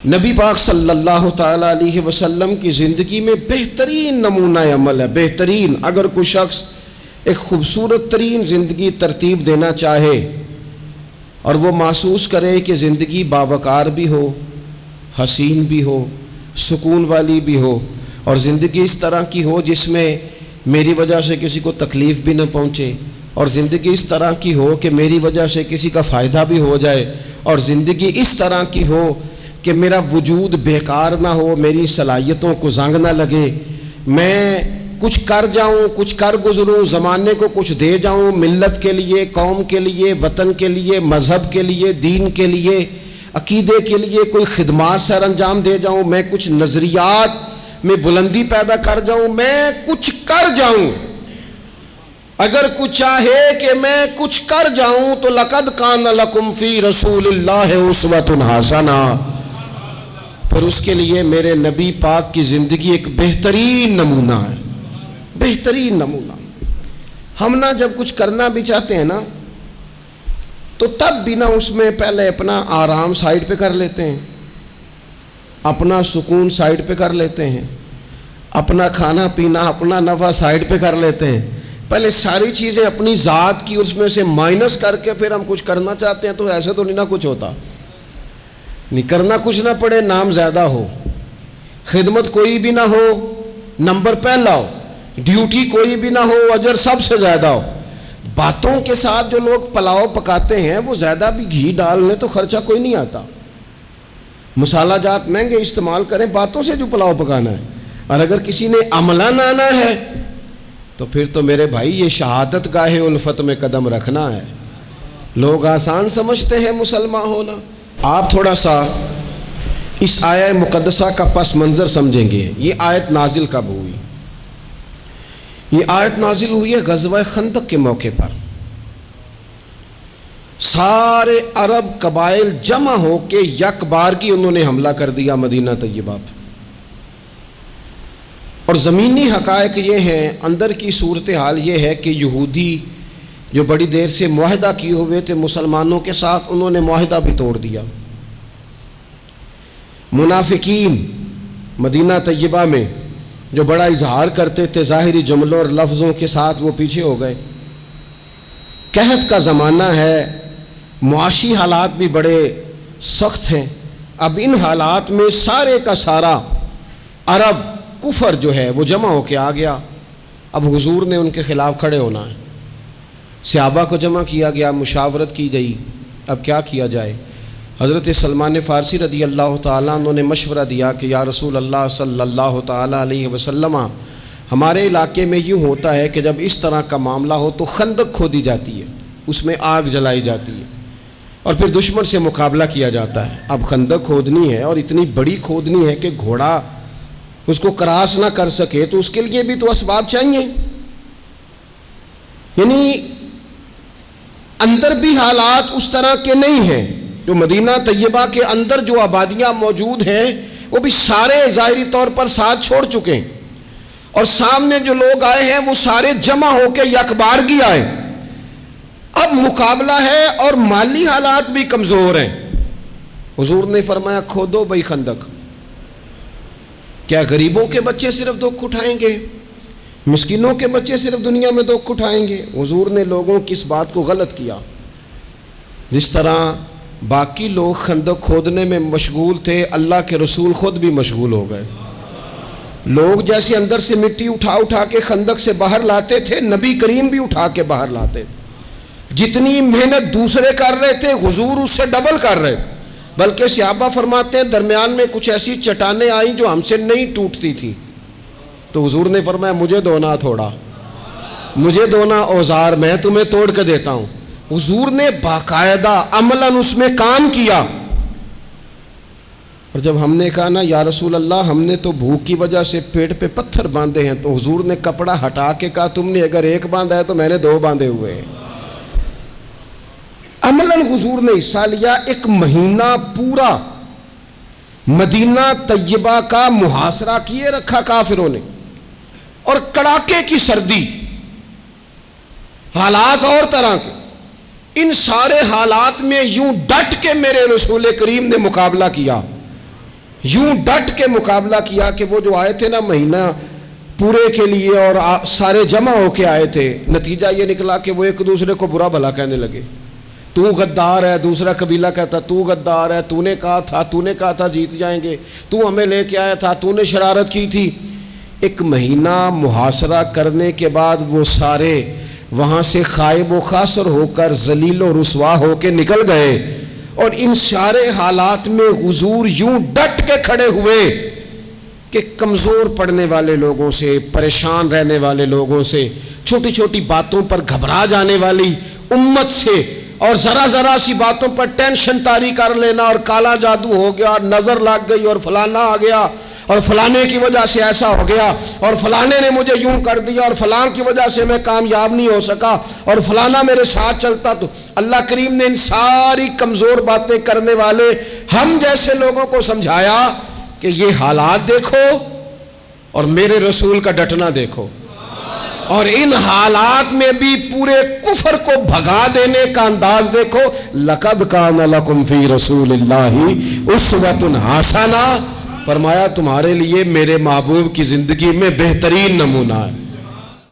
نبی پاک صلی اللہ تعالیٰ علیہ وسلم کی زندگی میں بہترین نمونہ عمل ہے۔ بہترین، اگر کوئی شخص ایک خوبصورت ترین زندگی ترتیب دینا چاہے اور وہ محسوس کرے کہ زندگی باوقار بھی ہو، حسین بھی ہو، سکون والی بھی ہو، اور زندگی اس طرح کی ہو جس میں میری وجہ سے کسی کو تکلیف بھی نہ پہنچے، اور زندگی اس طرح کی ہو کہ میری وجہ سے کسی کا فائدہ بھی ہو جائے، اور زندگی اس طرح کی ہو کہ میرا وجود بیکار نہ ہو، میری صلاحیتوں کو زنگ نہ لگے، میں کچھ کر جاؤں، کچھ کر گزروں، زمانے کو کچھ دے جاؤں، ملت کے لیے، قوم کے لیے، وطن کے لیے، مذہب کے لیے، دین کے لیے، عقیدے کے لیے کوئی خدمات سر انجام دے جاؤں، میں کچھ نظریات میں بلندی پیدا کر جاؤں، میں کچھ کر جاؤں۔ اگر کچھ چاہے کہ میں کچھ کر جاؤں تو لَقَدْ كَانَ لَكُمْ فِي رَسُولِ اللَّهِ أُسْوَةٌ حَسَنَةٌ، پھر اس کے لیے میرے نبی پاک کی زندگی ایک بہترین نمونہ ہے، بہترین نمونہ۔ ہم نہ جب کچھ کرنا بھی چاہتے ہیں نا تو تب بھی نہ اس میں پہلے اپنا آرام سائیڈ پہ کر لیتے ہیں، اپنا سکون سائیڈ پہ کر لیتے ہیں، اپنا کھانا پینا، اپنا نفع سائیڈ پہ کر لیتے ہیں، پہلے ساری چیزیں اپنی ذات کی اس میں سے مائنس کر کے پھر ہم کچھ کرنا چاہتے ہیں۔ تو ایسے تو نہیں نہ کچھ ہوتا، نہیں کرنا کچھ نہ پڑے، نام زیادہ ہو، خدمت کوئی بھی نہ ہو، نمبر پہلا ہو، ڈیوٹی کوئی بھی نہ ہو، اجر سب سے زیادہ ہو۔ باتوں کے ساتھ جو لوگ پلاؤ پکاتے ہیں وہ زیادہ بھی گھی ڈال لیں تو خرچہ کوئی نہیں آتا، مسالہ جات مہنگے استعمال کریں، باتوں سے جو پلاؤ پکانا ہے۔ اور اگر کسی نے عملاً آنا ہے تو پھر تو میرے بھائی یہ شہادت گاہ الفت میں قدم رکھنا ہے۔ لوگ آسان سمجھتے ہیں مسلمان ہونا۔ آپ تھوڑا سا اس آیہ مقدسہ کا پس منظر سمجھیں گے۔ یہ آیت نازل کب ہوئی؟ یہ آیت نازل ہوئی ہے غزوہ خندق کے موقع پر۔ سارے عرب قبائل جمع ہو کے یک بارگی انہوں نے حملہ کر دیا مدینہ طیبہ پہ، اور زمینی حقائق یہ ہیں، اندر کی صورتحال یہ ہے کہ یہودی جو بڑی دیر سے معاہدہ کیے ہوئے تھے مسلمانوں کے ساتھ، انہوں نے معاہدہ بھی توڑ دیا۔ منافقین مدینہ طیبہ میں جو بڑا اظہار کرتے تھے ظاہری جملوں اور لفظوں کے ساتھ، وہ پیچھے ہو گئے۔ قحط کا زمانہ ہے، معاشی حالات بھی بڑے سخت ہیں۔ اب ان حالات میں سارے کا سارا عرب کفر جو ہے وہ جمع ہو کے آ گیا۔ اب حضور نے ان کے خلاف کھڑے ہونا ہے، صحابہ کو جمع کیا گیا، مشاورت کی گئی، اب کیا کیا جائے۔ حضرت سلمان فارسی رضی اللہ تعالیٰ انہوں نے مشورہ دیا کہ یا رسول اللہ صلی اللہ تعالیٰ علیہ وسلم، ہمارے علاقے میں یوں ہوتا ہے کہ جب اس طرح کا معاملہ ہو تو خندق کھودی جاتی ہے، اس میں آگ جلائی جاتی ہے، اور پھر دشمن سے مقابلہ کیا جاتا ہے۔ اب خندق کھودنی ہے اور اتنی بڑی کھودنی ہے کہ گھوڑا اس کو کراس نہ کر سکے، تو اس کے لیے بھی تو اسباب چاہیے۔ یعنی اندر بھی حالات اس طرح کے نہیں ہیں، جو مدینہ طیبہ کے اندر جو آبادیاں موجود ہیں وہ بھی سارے ظاہری طور پر ساتھ چھوڑ چکے ہیں، اور سامنے جو لوگ آئے ہیں وہ سارے جمع ہو کے یکبارگی آئے۔ اب مقابلہ ہے اور مالی حالات بھی کمزور ہیں۔ حضور نے فرمایا کھودو بھائی خندق۔ کیا غریبوں کے بچے صرف دکھ اٹھائیں گے؟ مسکینوں کے بچے صرف دنیا میں دکھ اٹھائیں گے؟ حضور نے لوگوں کی اس بات کو غلط کیا۔ جس طرح باقی لوگ خندق کھودنے میں مشغول تھے، اللہ کے رسول خود بھی مشغول ہو گئے۔ لوگ جیسے اندر سے مٹی اٹھا اٹھا کے خندق سے باہر لاتے تھے، نبی کریم بھی اٹھا کے باہر لاتے تھے۔ جتنی محنت دوسرے کر رہے تھے حضور اس سے ڈبل کر رہے تھے، بلکہ صحابہ فرماتے ہیں درمیان میں کچھ ایسی چٹانیں آئیں جو ہم سے نہیں ٹوٹتی تھی، تو حضور نے فرمایا مجھے دونا تھوڑا، مجھے دونا اوزار، میں تمہیں توڑ کے دیتا ہوں۔ حضور نے باقاعدہ عملاً اس میں کام کیا۔ اور جب ہم نے کہا نا یا رسول اللہ ہم نے تو بھوک کی وجہ سے پیٹ پہ پتھر باندھے ہیں، تو حضور نے کپڑا ہٹا کے کہا تم نے اگر ایک باندھا ہے تو میں نے دو باندھے ہوئے ہیں۔ عملاً حضور نے حصہ لیا۔ ایک مہینہ پورا مدینہ طیبہ کا محاصرہ کیے رکھا کافروں نے، اور کڑاکے کی سردی، حالات اور طرح کے، ان سارے حالات میں یوں ڈٹ کے میرے رسول کریم نے مقابلہ کیا۔ یوں ڈٹ کے مقابلہ کیا کہ وہ جو آئے تھے نا مہینہ پورے کے لیے اور سارے جمع ہو کے آئے تھے، نتیجہ یہ نکلا کہ وہ ایک دوسرے کو برا بھلا کہنے لگے. تو غدار ہے، دوسرا قبیلہ کہتا تو غدار ہے، تو نے کہا تھا جیت جائیں گے، تو ہمیں لے کے آیا تھا، تو نے شرارت کی تھی. ایک مہینہ محاصرہ کرنے کے بعد وہ سارے وہاں سے خائب و خاسر ہو کر ذلیل و رسوا ہو کے نکل گئے. اور ان سارے حالات میں حضور یوں ڈٹ کے کھڑے ہوئے کہ کمزور پڑنے والے لوگوں سے، پریشان رہنے والے لوگوں سے، چھوٹی چھوٹی باتوں پر گھبرا جانے والی امت سے، اور ذرا سی باتوں پر ٹینشن طاری کر لینا اور کالا جادو ہو گیا، نظر لگ گئی اور فلانا آ گیا اور فلانے کی وجہ سے ایسا ہو گیا اور فلانے نے مجھے یوں کر دیا اور فلان کی وجہ سے میں کامیاب نہیں ہو سکا اور فلانا میرے ساتھ چلتا. تو اللہ کریم نے ان ساری کمزور باتیں کرنے والے ہم جیسے لوگوں کو سمجھایا کہ یہ حالات دیکھو اور میرے رسول کا ڈٹنا دیکھو، اور ان حالات میں بھی پورے کفر کو بھگا دینے کا انداز دیکھو. لَقَدْ كَانَ لَكُمْ فِي رَسُولِ اللَّهِ أُسْوَةٌ حَسَنَةٌ، فرمایا تمہارے لیے میرے محبوب کی زندگی میں بہترین نمونہ ہے.